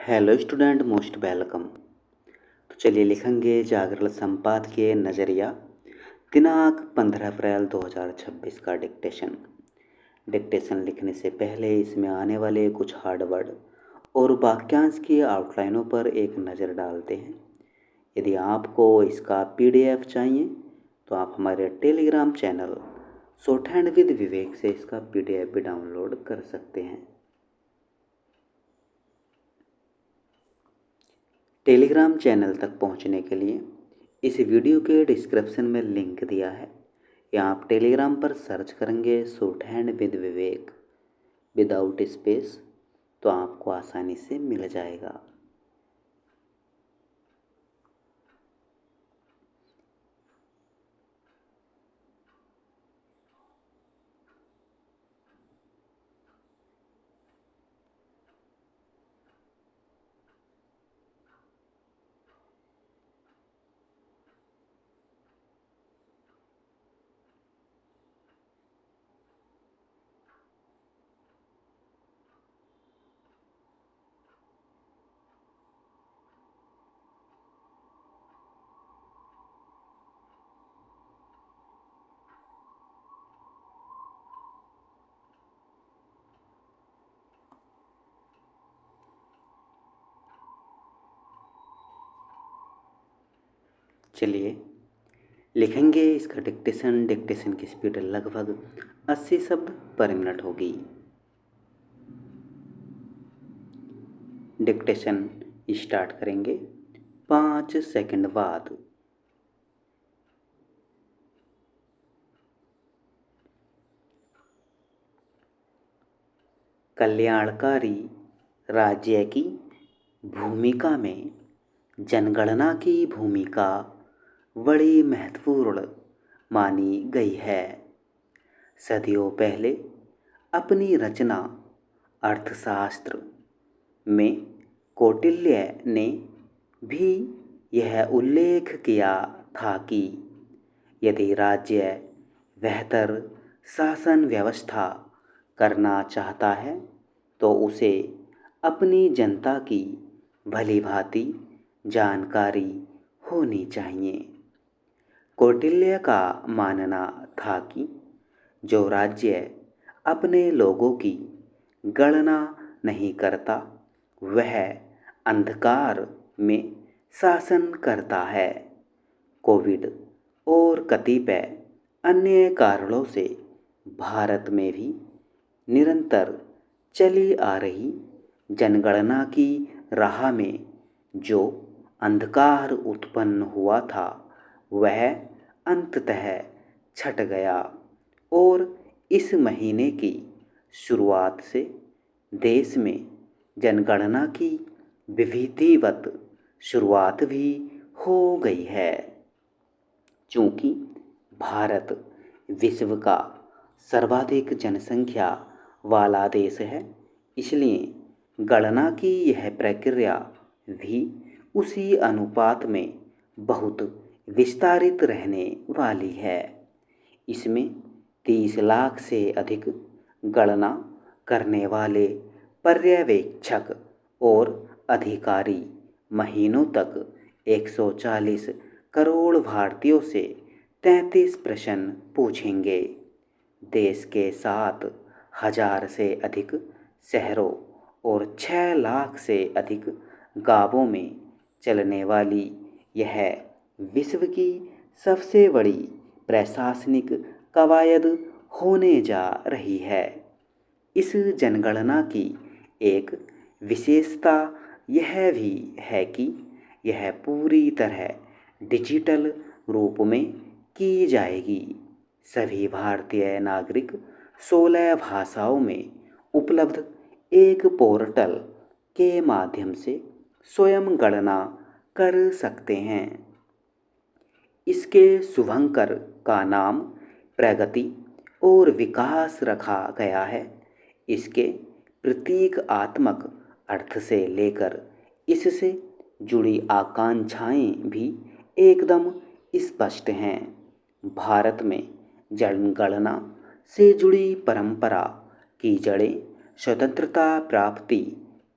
Hello student, most welcome. तो चलिए लिखेंगे जागरण संपादकीय नज़रिया दिनांक 15 अप्रैल 2026 का डिक्टेशन। डिक्टेशन लिखने से पहले इसमें आने वाले कुछ हार्ड वर्ड और वाक्यांश की आउटलाइनों पर एक नज़र डालते हैं। यदि आपको इसका पीडीएफ चाहिए तो आप हमारे Telegram channel shorthand with Vivek से इसका पीडीएफ भी डाउनलोड कर सकते हैं। टेलीग्राम चैनल तक पहुंचने के लिए इस वीडियो के डिस्क्रिप्शन में लिंक दिया है, या आप टेलीग्राम पर सर्च करेंगे short hand with Vivek without space तो आपको आसानी से मिल जाएगा। चलिए लिखेंगे इसका डिक्टेशन की स्पीड लगभग 80 शब्द पर मिनट होगी। डिक्टेशन स्टार्ट करेंगे 5 सेकंड बाद। कल्याणकारी राज्य की भूमिका में जनगणना की भूमिका बड़ी महत्वपूर्ण मानी गई है। सदियों पहले अपनी रचना अर्थशास्त्र में कौटिल्य ने भी यह उल्लेख किया था कि यदि राज्य बेहतर शासन व्यवस्था करना चाहता है तो उसे अपनी जनता की भली भांति जानकारी होनी चाहिए। कौटिल्य का मानना था कि जो राज्य अपने लोगों की गणना नहीं करता वह अंधकार में शासन करता है। कोविड और कतिपय अन्य कारणों से भारत में भी निरंतर चली आ रही जनगणना की राह में जो अंधकार उत्पन्न हुआ था वह अंततः छट गया और इस महीने की शुरुआत से देश में जनगणना की विधिवत शुरुआत भी हो गई है। चूँकि भारत विश्व का सर्वाधिक जनसंख्या वाला देश है, इसलिए गणना की यह प्रक्रिया भी उसी अनुपात में बहुत विस्तारित रहने वाली है। इसमें 30 लाख से अधिक गणना करने वाले पर्यवेक्षक और अधिकारी महीनों तक 140 करोड़ भारतीयों से 33 प्रश्न पूछेंगे। देश के 7,000 से अधिक शहरों और 6 लाख से अधिक गांवों में चलने वाली यह विश्व की सबसे बड़ी प्रशासनिक कवायद होने जा रही है। इस जनगणना की एक विशेषता यह भी है कि यह पूरी तरह डिजिटल रूप में की जाएगी। सभी भारतीय नागरिक 16 भाषाओं में उपलब्ध एक पोर्टल के माध्यम से स्वयं गणना कर सकते हैं। इसके शुभंकर का नाम प्रगति और विकास रखा गया है। इसके प्रतीकात्मक अर्थ से लेकर इससे जुड़ी आकांक्षाएं भी एकदम स्पष्ट हैं। भारत में जनगणना से जुड़ी परंपरा की जड़ें स्वतंत्रता प्राप्ति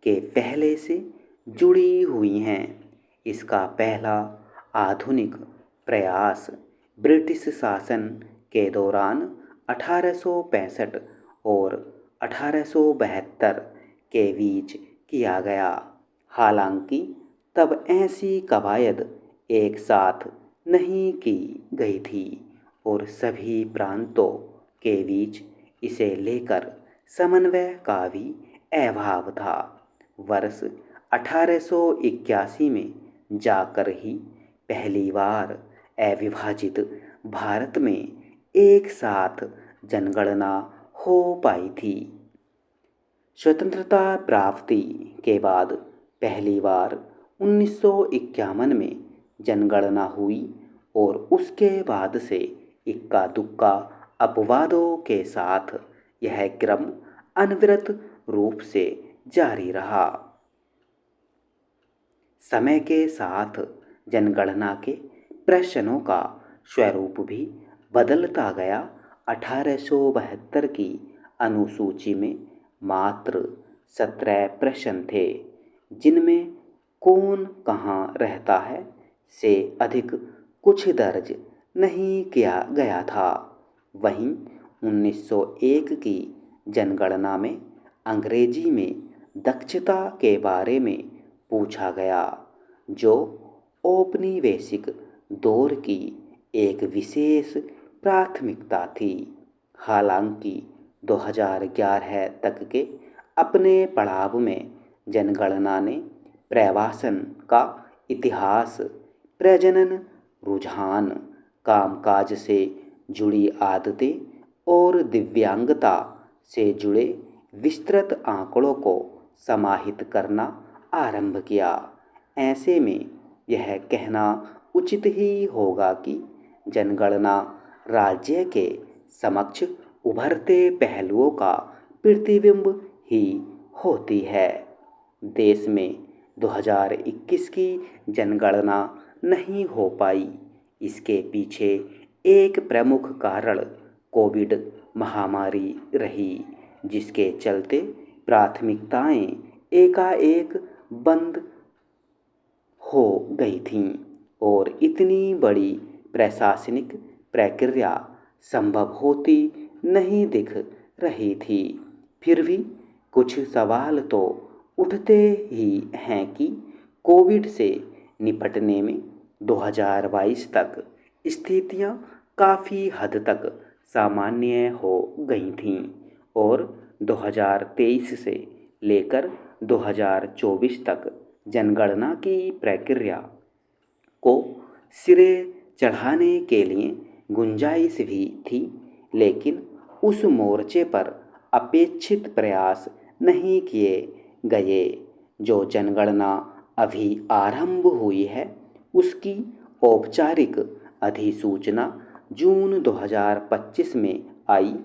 के पहले से जुड़ी हुई हैं। इसका पहला आधुनिक प्रयास ब्रिटिश शासन के दौरान 1865 और 1872 के बीच किया गया। हालांकि तब ऐसी कवायद एक साथ नहीं की गई थी और सभी प्रांतों के बीच इसे लेकर समन्वय का भी अभाव था। वर्ष 1881 में जाकर ही पहली बार अविभाजित भारत में एक साथ जनगणना हो पाई थी। स्वतंत्रता प्राप्ति के बाद पहली बार 1951 में जनगणना हुई और उसके बाद से इक्का दुक्का अपवादों के साथ यह क्रम अनवरत रूप से जारी रहा। समय के साथ जनगणना के प्रश्नों का स्वरूप भी बदलता गया। 1872 की अनुसूची में मात्र 17 प्रश्न थे, जिनमें कौन कहाँ रहता है से अधिक कुछ दर्ज नहीं किया गया था। वहीं 1901 की जनगणना में अंग्रेजी में दक्षता के बारे में पूछा गया, जो औपनिवेशिक दौर की एक विशेष प्राथमिकता थी। हालांकि 2011 तक के अपने पड़ाव में जनगणना ने प्रवासन का इतिहास, प्रजनन रुझान, कामकाज से जुड़ी आदतें और दिव्यांगता से जुड़े विस्तृत आंकड़ों को समाहित करना आरंभ किया। ऐसे में यह कहना उचित ही होगा कि जनगणना राज्य के समक्ष उभरते पहलुओं का प्रतिबिंब ही होती है। देश में 2021 की जनगणना नहीं हो पाई। इसके पीछे एक प्रमुख कारण कोविड महामारी रही, जिसके चलते प्राथमिकताएं एकाएक बंद हो गई थीं और इतनी बड़ी प्रशासनिक प्रक्रिया संभव होती नहीं दिख रही थी। फिर भी कुछ सवाल तो उठते ही हैं कि कोविड से निपटने में 2022 तक स्थितियां काफ़ी हद तक सामान्य हो गई थीं और 2023 से लेकर 2024 तक जनगणना की प्रक्रिया को सिरे चढ़ाने के लिए गुंजाइश भी थी, लेकिन उस मोर्चे पर अपेक्षित प्रयास नहीं किए गए। जो जनगणना अभी आरंभ हुई है, उसकी औपचारिक अधिसूचना जून 2025 में आई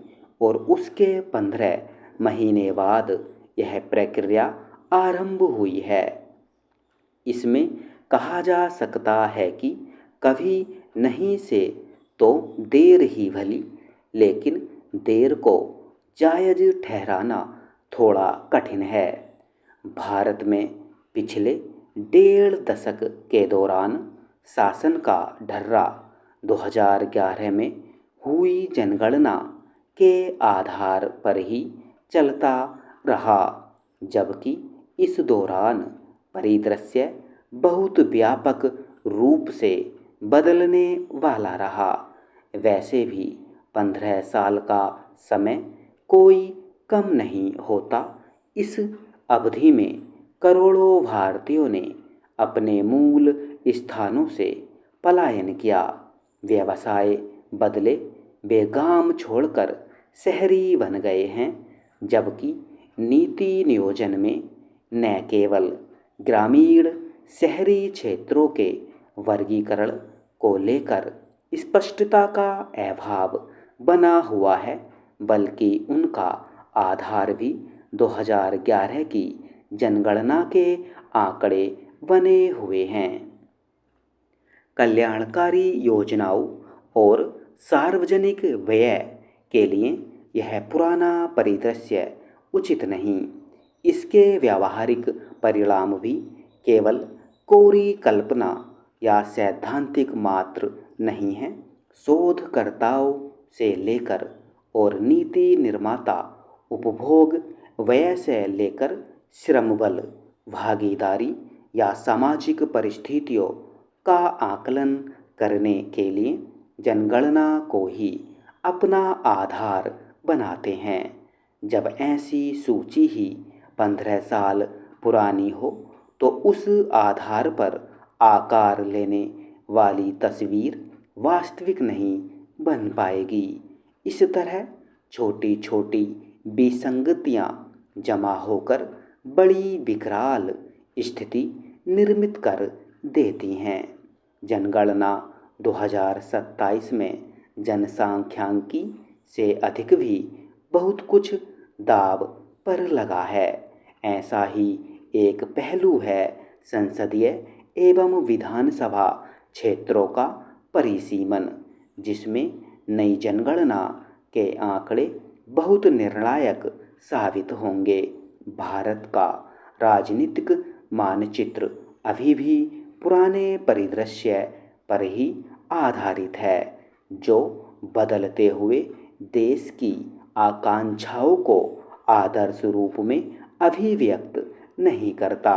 और उसके 15 महीने बाद यह प्रक्रिया आरंभ हुई है। इसमें कहा जा सकता है कि कभी नहीं से तो देर ही भली, लेकिन देर को जायज़ ठहराना थोड़ा कठिन है। भारत में पिछले 1.5 दशक के दौरान शासन का ढर्रा 2011 में हुई जनगणना के आधार पर ही चलता रहा, जबकि इस दौरान परिदृश्य बहुत व्यापक रूप से बदलने वाला रहा। वैसे भी 15 साल का समय कोई कम नहीं होता। इस अवधि में करोड़ों भारतीयों ने अपने मूल स्थानों से पलायन किया, व्यवसाय बदले, वे गांव छोड़कर शहरी बन गए हैं। जबकि नीति नियोजन में न केवल ग्रामीण शहरी क्षेत्रों के वर्गीकरण को लेकर स्पष्टता का अभाव बना हुआ है, बल्कि उनका आधार भी 2011 की जनगणना के आंकड़े बने हुए हैं। कल्याणकारी योजनाओं और सार्वजनिक व्यय के लिए यह पुराना परिदृश्य उचित नहीं। इसके व्यावहारिक परिणाम भी केवल कोरी कल्पना या सैद्धांतिक मात्र नहीं है। शोधकर्ताओं से लेकर और नीति निर्माता, उपभोग व्यय से लेकर श्रम बल, भागीदारी या सामाजिक परिस्थितियों का आकलन करने के लिए जनगणना को ही अपना आधार बनाते हैं। जब ऐसी सूची ही 15 साल पुरानी हो तो उस आधार पर आकार लेने वाली तस्वीर वास्तविक नहीं बन पाएगी। इस तरह छोटी छोटी विसंगतियाँ जमा होकर बड़ी विकराल स्थिति निर्मित कर देती हैं। जनगणना 2027 में जनसांख्यिकी से अधिक भी बहुत कुछ दांव पर लगा है। ऐसा ही एक पहलू है संसदीय एवं विधानसभा क्षेत्रों का परिसीमन, जिसमें नई जनगणना के आंकड़े बहुत निर्णायक साबित होंगे। भारत का राजनीतिक मानचित्र अभी भी पुराने परिदृश्य पर ही आधारित है, जो बदलते हुए देश की आकांक्षाओं को आदर्श रूप में अभिव्यक्त नहीं करता।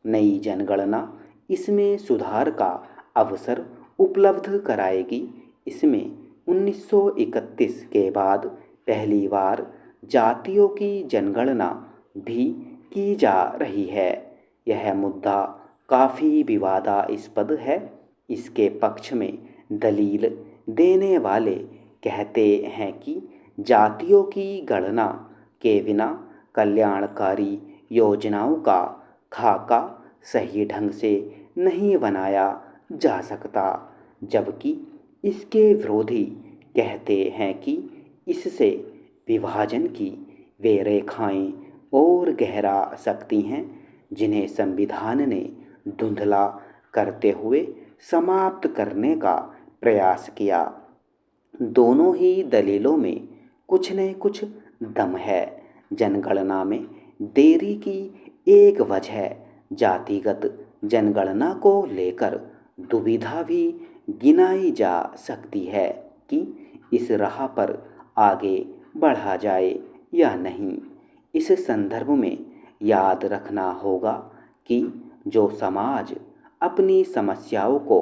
नई जनगणना इसमें सुधार का अवसर उपलब्ध कराएगी। इसमें 1931 के बाद पहली बार जातियों की जनगणना भी की जा रही है। यह मुद्दा काफ़ी विवादास्पद है। इसके पक्ष में दलील देने वाले कहते हैं कि जातियों की गणना के बिना कल्याणकारी योजनाओं का खाका सही ढंग से नहीं बनाया जा सकता, जबकि इसके विरोधी कहते हैं कि इससे विभाजन की वे रेखाएं और गहरा सकती हैं जिन्हें संविधान ने धुंधला करते हुए समाप्त करने का प्रयास किया। दोनों ही दलीलों में कुछ न कुछ दम है। जनगणना में देरी की एक वजह जातिगत जनगणना को लेकर दुविधा भी गिनाई जा सकती है कि इस राह पर आगे बढ़ा जाए या नहीं। इस संदर्भ में याद रखना होगा कि जो समाज अपनी समस्याओं को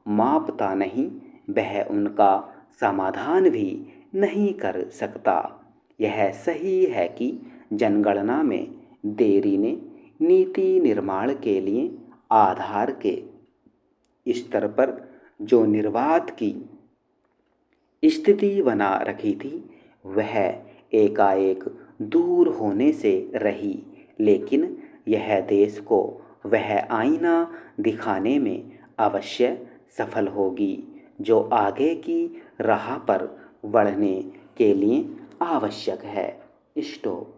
मापता नहीं, वह उनका समाधान भी नहीं कर सकता। यह सही है कि जनगणना में देरी ने नीति निर्माण के लिए आधार के स्तर पर जो निर्वात की स्थिति बना रखी थी, वह एकाएक दूर होने से रही, लेकिन यह देश को वह आईना दिखाने में अवश्य सफल होगी जो आगे की राह पर बढ़ने के लिए आवश्यक है। स्टॉप।